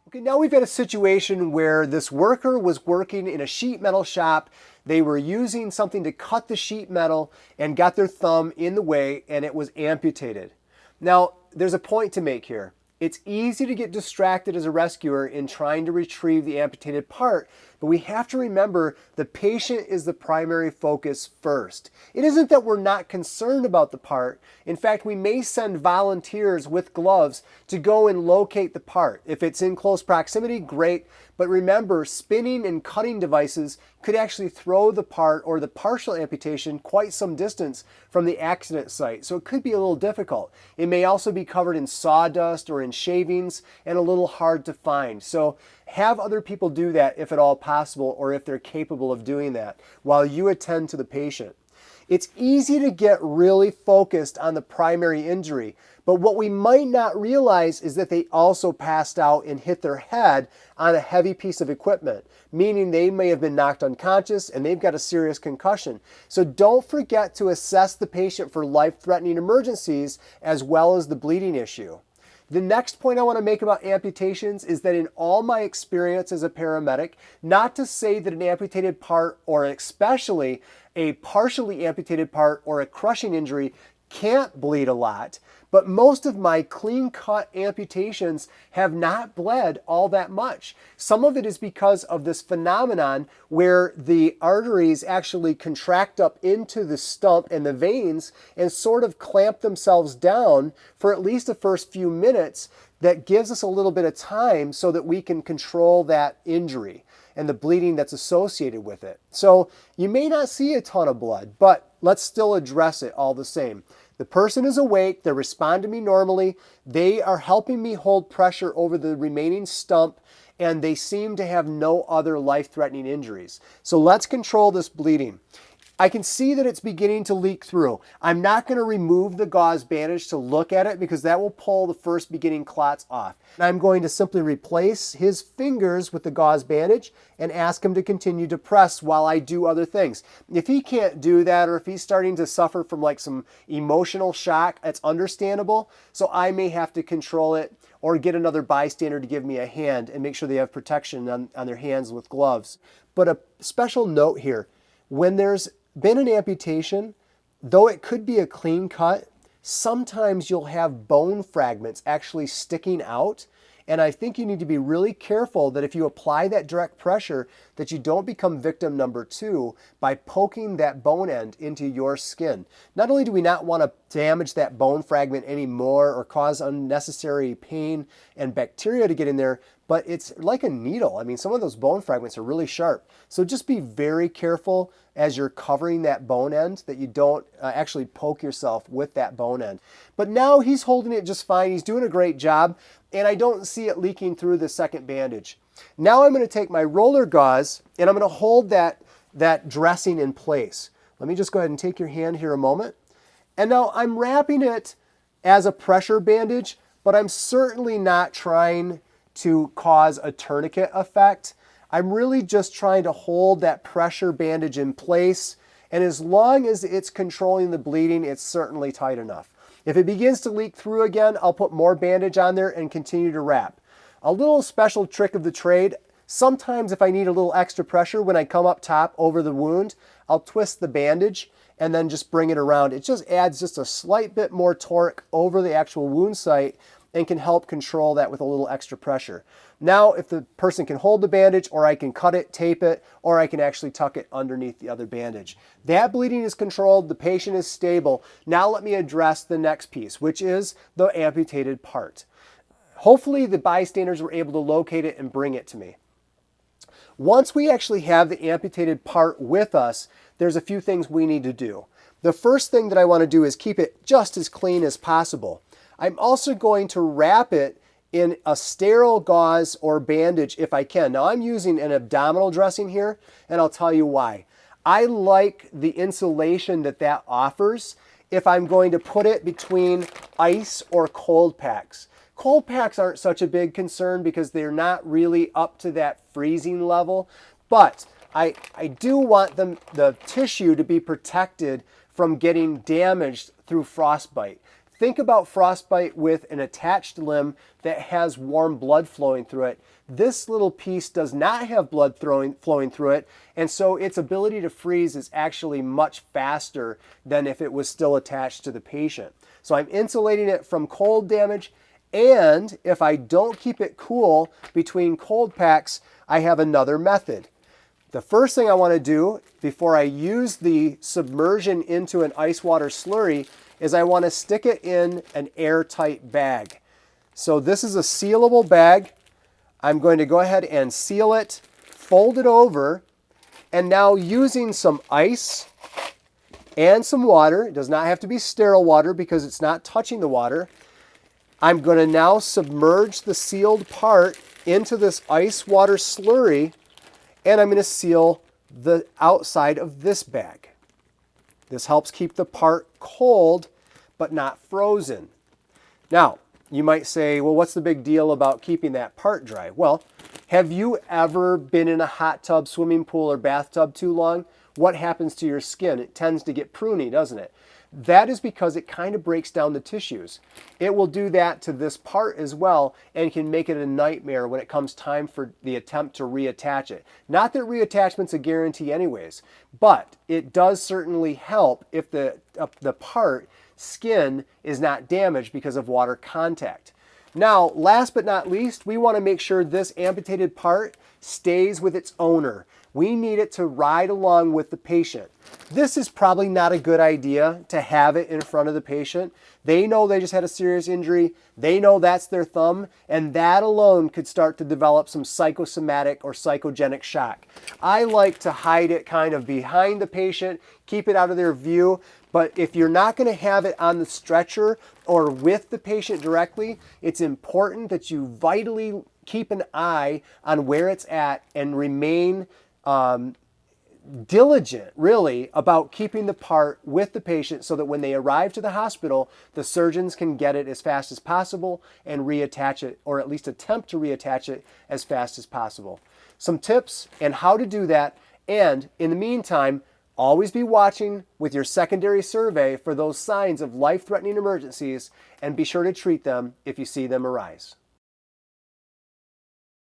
Okay, now we've got a situation where this worker was working in a sheet metal shop. They were using something to cut the sheet metal and got their thumb in the way, and it was amputated. Now, there's a point to make here. It's easy to get distracted as a rescuer in trying to retrieve the amputated part, but we have to remember the patient is the primary focus first. It isn't that we're not concerned about the part. In fact, we may send volunteers with gloves to go and locate the part. If it's in close proximity, great. But remember, spinning and cutting devices could actually throw the part or the partial amputation quite some distance from the accident site. So it could be a little difficult. It may also be covered in sawdust or in shavings and a little hard to find. So have other people do that if at all possible, or if they're capable of doing that while you attend to the patient. It's easy to get really focused on the primary injury, but what we might not realize is that they also passed out and hit their head on a heavy piece of equipment, meaning they may have been knocked unconscious and they've got a serious concussion. So don't forget to assess the patient for life-threatening emergencies as well as the bleeding issue. The next point I want to make about amputations is that in all my experience as a paramedic, not to say that an amputated part, or especially a partially amputated part or a crushing injury, can't bleed a lot, but most of my clean-cut amputations have not bled all that much. Some of it is because of this phenomenon where the arteries actually contract up into the stump and the veins and sort of clamp themselves down for at least the first few minutes. That gives us a little bit of time so that we can control that injury and the bleeding that's associated with it. So you may not see a ton of blood, but let's still address it all the same. The person is awake, they respond to me normally, they are helping me hold pressure over the remaining stump, and they seem to have no other life-threatening injuries. So let's control this bleeding. I can see that it's beginning to leak through. I'm not going to remove the gauze bandage to look at it because that will pull the first beginning clots off. I'm going to simply replace his fingers with the gauze bandage and ask him to continue to press while I do other things. If he can't do that, or if he's starting to suffer from like some emotional shock, it's understandable. So I may have to control it or get another bystander to give me a hand and make sure they have protection on their hands with gloves. But a special note here, when there's been an amputation, though it could be a clean cut, sometimes you'll have bone fragments actually sticking out. And I think you need to be really careful that if you apply that direct pressure, that you don't become victim number 2 by poking that bone end into your skin. Not only do we not want to damage that bone fragment anymore or cause unnecessary pain and bacteria to get in there, but it's like a needle. I mean, some of those bone fragments are really sharp. So just be very careful as you're covering that bone end that you don't actually poke yourself with that bone end. But now he's holding it just fine. He's doing a great job, and I don't see it leaking through the second bandage. Now I'm going to take my roller gauze and I'm going to hold that dressing in place. Let me just go ahead and take your hand here a moment. And now I'm wrapping it as a pressure bandage, but I'm certainly not trying to cause a tourniquet effect. I'm really just trying to hold that pressure bandage in place, and as long as it's controlling the bleeding, it's certainly tight enough. If it begins to leak through again, I'll put more bandage on there and continue to wrap. A little special trick of the trade, sometimes if I need a little extra pressure when I come up top over the wound, I'll twist the bandage and then just bring it around. It just adds just a slight bit more torque over the actual wound site and can help control that with a little extra pressure. Now, if the person can hold the bandage, or I can cut it, tape it, or I can actually tuck it underneath the other bandage. That bleeding is controlled, the patient is stable. Now let me address the next piece, which is the amputated part. Hopefully the bystanders were able to locate it and bring it to me. Once we actually have the amputated part with us, there's a few things we need to do. The first thing that I want to do is keep it just as clean as possible. I'm also going to wrap it in a sterile gauze or bandage if I can. Now I'm using an abdominal dressing here, and I'll tell you why. I like the insulation that offers if I'm going to put it between ice or cold packs. Cold packs aren't such a big concern because they're not really up to that freezing level, but I do want the tissue to be protected from getting damaged through frostbite. Think about frostbite with an attached limb that has warm blood flowing through it. This little piece does not have blood flowing through it, and so its ability to freeze is actually much faster than if it was still attached to the patient. So I'm insulating it from cold damage, and if I don't keep it cool between cold packs, I have another method. The first thing I want to do before I use the submersion into an ice water slurry is I want to stick it in an airtight bag. So this is a sealable bag. I'm going to go ahead and seal it, fold it over, and now using some ice and some water, it does not have to be sterile water because it's not touching the water, I'm going to now submerge the sealed part into this ice water slurry, and I'm going to seal the outside of this bag. This helps keep the part cold but not frozen. Now, you might say, well, what's the big deal about keeping that part dry? Well, have you ever been in a hot tub, swimming pool, or bathtub too long? What happens to your skin? It tends to get pruny, doesn't it? That is because it kind of breaks down the tissues. It will do that to this part as well and can make it a nightmare when it comes time for the attempt to reattach it. Not that reattachment's a guarantee anyways, but it does certainly help if the part skin is not damaged because of water contact. Now, last but not least, we want to make sure this amputated part stays with its owner. We need it to ride along with the patient. This is probably not a good idea to have it in front of the patient. They know they just had a serious injury. They know that's their thumb, and that alone could start to develop some psychosomatic or psychogenic shock. I like to hide it kind of behind the patient, keep it out of their view, but if you're not going to have it on the stretcher or with the patient directly, it's important that you vitally keep an eye on where it's at and remain diligent, really, about keeping the part with the patient so that when they arrive to the hospital, the surgeons can get it as fast as possible and reattach it, or at least attempt to reattach it as fast as possible. Some tips and how to do that, and in the meantime, always be watching with your secondary survey for those signs of life-threatening emergencies, and be sure to treat them if you see them arise.